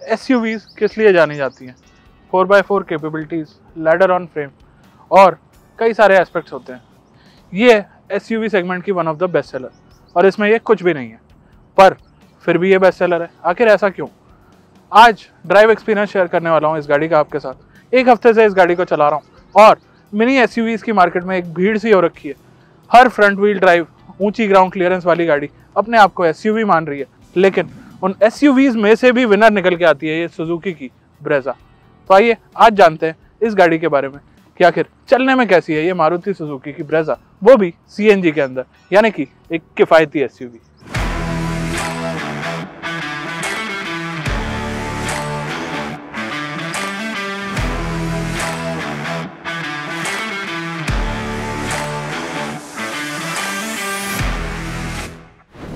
SUVs किस लिए जानी जाती हैं? 4x4 capabilities, ladder on frame और कई सारे एस्पेक्ट्स होते हैं। ये एसयूवी सेगमेंट की one of the best seller, और इसमें ये कुछ भी नहीं है, पर फिर भी ये बेस्ट सेलर है। आखिर ऐसा क्यों? आज ड्राइव एक्सपीरियंस शेयर करने वाला हूँ इस गाड़ी का आपके साथ। एक हफ्ते से इस गाड़ी को चला रहा हूँ और मिनी एसयूवीज की मार्केट में एक भीड़ सी हो रखी है। हर फ्रंट व्हील ड्राइव ऊंची ग्राउंड क्लियरेंस वाली गाड़ी अपने आप को एसयूवी मान रही है, लेकिन उन एसयूवीज में से भी विनर निकल के आती है ये सुजुकी की ब्रेजा। तो आइए आज जानते हैं इस गाड़ी के बारे में कि आखिर चलने में कैसी है ये मारुति सुजुकी की ब्रेजा, वो भी सीएनजी के अंदर, यानी कि एक किफायती एसयूवी।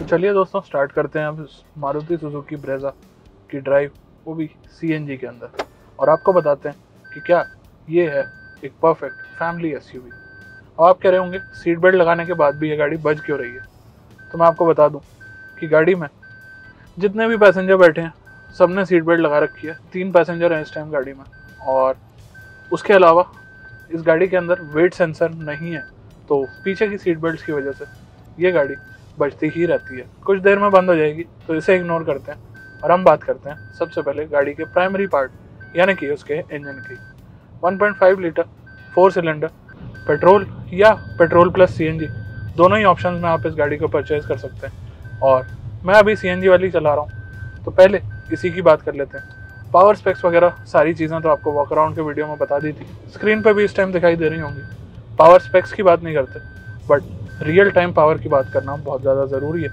चलिए दोस्तों स्टार्ट करते हैं अब इस मारुति सुजुकी ब्रेजा की ड्राइव, वो भी सीएनजी के अंदर, और आपको बताते हैं कि क्या ये है एक परफेक्ट फैमिली एसयूवी। और आप कह रहे होंगे सीट बेल्ट लगाने के बाद भी ये गाड़ी बज क्यों रही है? तो मैं आपको बता दूं कि गाड़ी में जितने भी पैसेंजर बैठे हैं सबने सीट बेल्ट लगा रखी है। 3 पैसेंजर हैं इस टाइम गाड़ी में, और उसके अलावा इस गाड़ी के अंदर वेट सेंसर नहीं है, तो पीछे की सीट बेल्ट की वजह से ये गाड़ी बजती ही रहती है। कुछ देर में बंद हो जाएगी, तो इसे इग्नोर करते हैं और हम बात करते हैं सबसे पहले गाड़ी के प्राइमरी पार्ट यानी कि उसके इंजन की। 1.5 लीटर 4 सिलेंडर पेट्रोल या पेट्रोल प्लस सीएनजी, दोनों ही ऑप्शंस में आप इस गाड़ी को परचेज कर सकते हैं, और मैं अभी सीएनजी वाली चला रहा हूँ। तो पहले इसी की बात कर लेते हैं। पावर स्पेक्स वगैरह सारी चीज़ें तो आपको वॉक अराउंड के वीडियो में बता दी थी, स्क्रीन पर भी इस टाइम दिखाई दे रही होंगी। पावर स्पेक्स की बात नहीं करते, बट रियल टाइम पावर की बात करना बहुत ज़्यादा ज़रूरी है,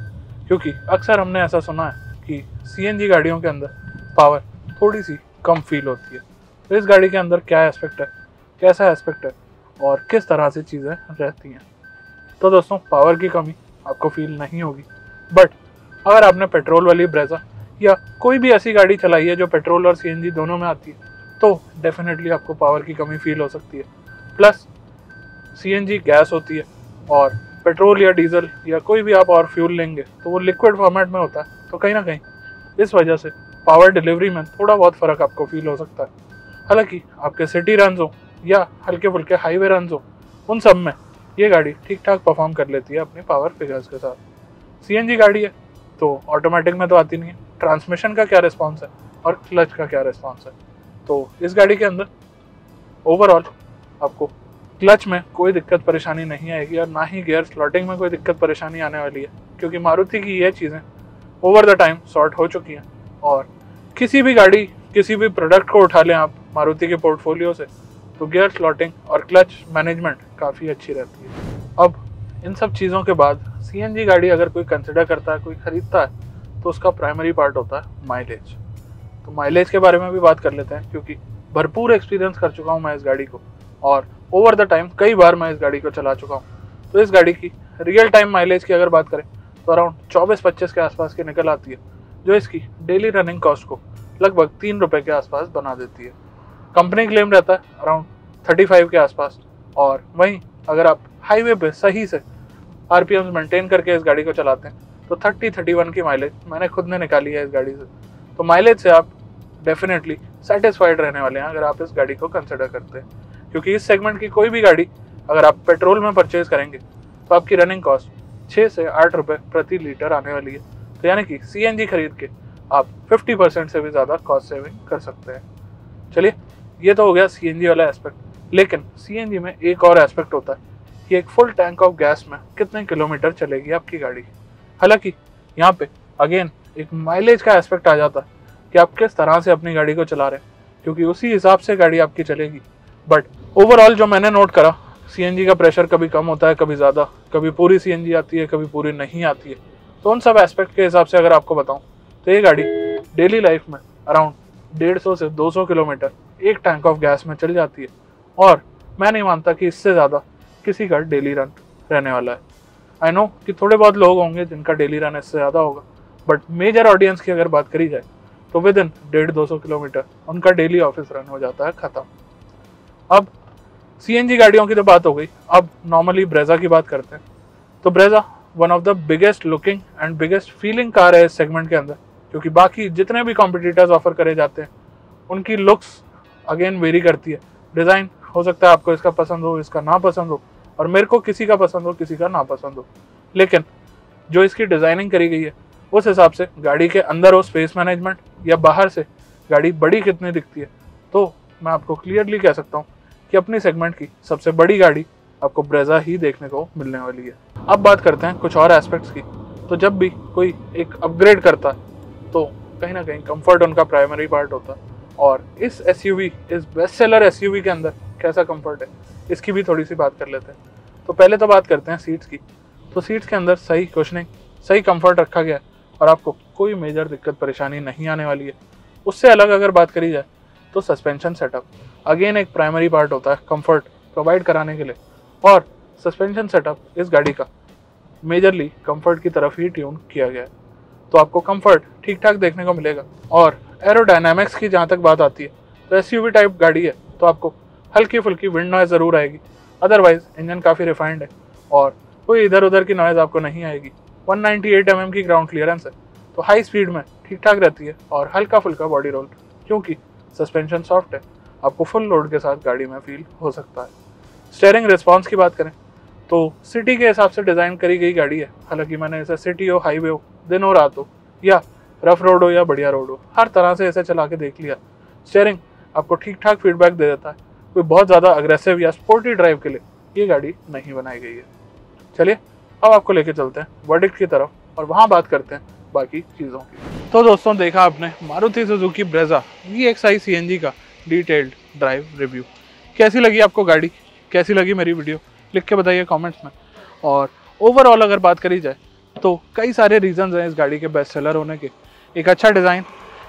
क्योंकि अक्सर हमने ऐसा सुना है कि सीएनजी गाड़ियों के अंदर पावर थोड़ी सी कम फील होती है। तो इस गाड़ी के अंदर क्या एस्पेक्ट है, कैसा एस्पेक्ट है और किस तरह से चीज़ें रहती हैं। तो दोस्तों पावर की कमी आपको फील नहीं होगी, बट अगर आपने पेट्रोल वाली ब्रेजा या कोई भी ऐसी गाड़ी चलाई है जो पेट्रोल और सीएनजी दोनों में आती है, तो डेफिनेटली आपको पावर की कमी फील हो सकती है। प्लस सीएनजी गैस होती है और पेट्रोल या डीजल या कोई भी आप और फ्यूल लेंगे तो वो लिक्विड फॉर्मेट में होता है, तो कहीं ना कहीं इस वजह से पावर डिलीवरी में थोड़ा बहुत फ़र्क आपको फील हो सकता है। हालांकि आपके सिटी रन्स हो या हल्के फुल्के हाईवे रन्स हो, उन सब में ये गाड़ी ठीक ठाक परफॉर्म कर लेती है अपने पावर फिगर्स के साथ। सीएनजी गाड़ी है तो ऑटोमेटिक में तो आती नहीं है, ट्रांसमिशन का क्या रिस्पॉन्स है और क्लच का क्या रिस्पॉन्स है। तो इस गाड़ी के अंदर ओवरऑल आपको क्लच में कोई दिक्कत परेशानी नहीं आएगी, और ना ही गियर स्लॉटिंग में कोई दिक्कत परेशानी आने वाली है, क्योंकि मारुति की ये चीज़ें ओवर द टाइम सॉर्ट हो चुकी हैं। और किसी भी गाड़ी किसी भी प्रोडक्ट को उठा लें आप मारुति के पोर्टफोलियो से, तो गियर स्लॉटिंग और क्लच मैनेजमेंट काफ़ी अच्छी रहती है। अब इन सब चीज़ों के बाद सीएनजी गाड़ी अगर कोई कंसिडर करता है, कोई ख़रीदता है, तो उसका प्राइमरी पार्ट होता है माइलेज। तो माइलेज के बारे में भी बात कर लेते हैं, क्योंकि भरपूर एक्सपीरियंस कर चुका हूँ मैं इस गाड़ी को, और ओवर द टाइम कई बार मैं इस गाड़ी को चला चुका हूँ। तो इस गाड़ी की रियल टाइम माइलेज की अगर बात करें तो अराउंड 24-25 के आसपास की निकल आती है, जो इसकी डेली रनिंग कॉस्ट को लगभग 3 रुपये के आसपास बना देती है। कंपनी क्लेम रहता है अराउंड 35 के आसपास, और वहीं अगर आप हाईवे पे सही से आरपीएम मेंटेन करके इस गाड़ी को चलाते हैं तो 30-31 की माइलेज मैंने खुद ने निकाली है इस गाड़ी से। तो माइलेज से आप डेफिनेटली सेटिस्फाइड रहने वाले हैं अगर आप इस गाड़ी को कंसिडर करते हैं, क्योंकि इस सेगमेंट की कोई भी गाड़ी अगर आप पेट्रोल में परचेज करेंगे तो आपकी रनिंग कॉस्ट 6 से 8 रुपये प्रति लीटर आने वाली है। तो यानी कि सीएनजी खरीद के आप 50% से भी ज़्यादा कॉस्ट सेविंग कर सकते हैं। चलिए ये तो हो गया सीएनजी वाला एस्पेक्ट, लेकिन सीएनजी में एक और एस्पेक्ट होता है कि एक फुल टैंक ऑफ गैस में कितने किलोमीटर चलेगी आपकी गाड़ी। हालांकि यहाँ पे अगेन एक माइलेज का एस्पेक्ट आ जाता है कि आप किस तरह से अपनी गाड़ी को चला रहे हैं, क्योंकि उसी हिसाब से गाड़ी आपकी चलेगी। बट ओवरऑल जो मैंने नोट करा, सीएनजी का प्रेशर कभी कम होता है, कभी ज़्यादा, कभी पूरी सीएनजी आती है, कभी पूरी नहीं आती है। तो उन सब एस्पेक्ट के हिसाब से अगर आपको बताऊं तो ये गाड़ी डेली लाइफ में अराउंड 150 से 200 किलोमीटर एक टैंक ऑफ गैस में चल जाती है, और मैं नहीं मानता कि इससे ज़्यादा किसी का डेली रन रहने वाला है। आई नो कि थोड़े बहुत लोग होंगे जिनका डेली रन इससे ज़्यादा होगा, बट मेजर ऑडियंस की अगर बात करी जाए तो विद इन 150-200 किलोमीटर उनका डेली ऑफिस रन हो जाता है ख़त्म। अब सीएनजी गाड़ियों की तो बात हो गई, अब नॉर्मली ब्रेजा की बात करते हैं। तो Brezza one of the biggest looking and biggest feeling car है इस सेगमेंट के अंदर, क्योंकि बाकी जितने भी कॉम्पिटिटर्स ऑफर करे जाते हैं उनकी लुक्स अगेन वेरी करती है। डिज़ाइन हो सकता है आपको इसका पसंद हो, इसका ना पसंद हो, और मेरे को किसी का पसंद हो, किसी का ना पसंद हो, लेकिन जो इसकी डिज़ाइनिंग करी गई है उस हिसाब से गाड़ी के अंदर हो स्पेस मैनेजमेंट या बाहर से गाड़ी बड़ी कितनी दिखती है, तो मैं आपको क्लियरली कह सकता हूँ कि अपनी सेगमेंट की सबसे बड़ी गाड़ी आपको ब्रेजा ही देखने को मिलने वाली है। अब बात करते हैं कुछ और एस्पेक्ट्स की। तो जब भी कोई एक अपग्रेड करता है तो कहीं ना कहीं कंफर्ट उनका प्राइमरी पार्ट होता है, और इस एसयूवी, इस बेस्ट सेलर एसयूवी के अंदर कैसा कंफर्ट है इसकी भी थोड़ी सी बात कर लेते हैं। तो पहले तो बात करते हैं सीट्स की। तो सीट्स के अंदर सही कुशनिंग, सही कंफर्ट रखा गया है और आपको कोई मेजर दिक्कत परेशानी नहीं आने वाली है। उससे अलग अगर बात करी जाए तो सस्पेंशन सेटअप अगेन एक प्राइमरी पार्ट होता है कंफर्ट प्रोवाइड कराने के लिए, और सस्पेंशन सेटअप इस गाड़ी का मेजरली कंफर्ट की तरफ ही ट्यून किया गया है। तो आपको कंफर्ट ठीक ठाक देखने को मिलेगा। और एरोडायनामिक्स की जहाँ तक बात आती है तो एसयूवी टाइप गाड़ी है तो आपको हल्की फुल्की विंड नॉइज़ ज़रूर आएगी, अदरवाइज इंजन काफ़ी रिफाइंड है और कोई इधर उधर की नॉइज़ आपको नहीं आएगी। 198 mm की ग्राउंड क्लियरेंस है तो हाई स्पीड में ठीक ठाक रहती है, और हल्का फुल्का बॉडी रोल क्योंकि सस्पेंशन सॉफ्ट है आपको फुल लोड के साथ गाड़ी में फील हो सकता है। स्टीयरिंग रिस्पॉन्स की बात करें तो सिटी के हिसाब से डिज़ाइन करी गई गाड़ी है। हालांकि मैंने इसे सिटी हो, हाईवे हो, दिन हो, रात हो, या रफ रोड हो या बढ़िया रोड हो, हर तरह से इसे चला के देख लिया। स्टीयरिंग आपको ठीक ठाक फीडबैक दे देता है। कोई बहुत ज़्यादा अग्रेसिव या स्पोर्टी ड्राइव के लिए ये गाड़ी नहीं बनाई गई है। चलिए अब आपको लेके चलते हैं वर्डिक्ट की तरफ और वहाँ बात करते हैं बाकी चीज़ों की। तो दोस्तों, देखा आपने Maruti Suzuki Brezza VXI CNG का डिटेल्ड ड्राइव रिव्यू। कैसी लगी आपको गाड़ी, कैसी लगी मेरी वीडियो, लिख के बताइए कमेंट्स में। और ओवरऑल अगर बात करी जाए तो कई सारे रीजंस हैं इस गाड़ी के बेस्ट सेलर होने के। एक अच्छा डिज़ाइन,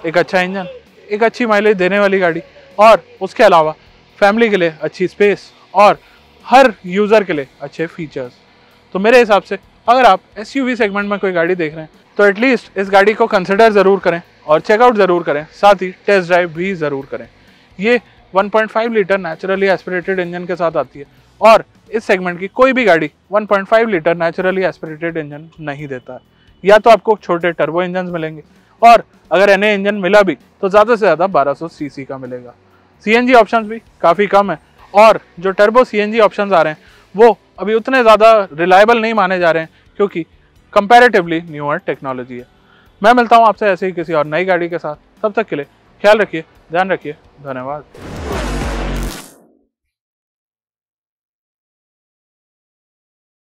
एक अच्छा इंजन, एक अच्छी माइलेज देने वाली गाड़ी, और उसके अलावा फैमिली के लिए अच्छी स्पेस और हर यूज़र के लिए अच्छे फीचर्स। तो मेरे हिसाब से अगर आप SUV सेगमेंट में कोई गाड़ी देख रहे हैं तो एटलीस्ट इस गाड़ी को कंसिडर ज़रूर करें और चेकआउट ज़रूर करें, साथ ही टेस्ट ड्राइव भी ज़रूर करें। ये 1.5 लीटर नेचुरली एस्पिरेटेड इंजन के साथ आती है और इस सेगमेंट की कोई भी गाड़ी 1.5 लीटर नेचुरली एस्पिरेटेड इंजन नहीं देता है। या तो आपको छोटे टर्बो इंजन मिलेंगे, और अगर NA इंजन मिला भी तो ज़्यादा से ज़्यादा 1200 सीसी का मिलेगा। CNG ऑप्शंस भी काफ़ी कम है, और जो टर्बो CNG ऑप्शंस आ रहे हैं वो अभी उतने ज़्यादा रिलायबल नहीं माने जा रहे हैं क्योंकि कंपैरेटिवली न्यूअर टेक्नोलॉजी है। मैं मिलता हूँ आपसे ऐसे ही किसी और नई गाड़ी के साथ। तब तक के लिए ख्याल रखिए, ध्यान रखिए, धन्यवाद।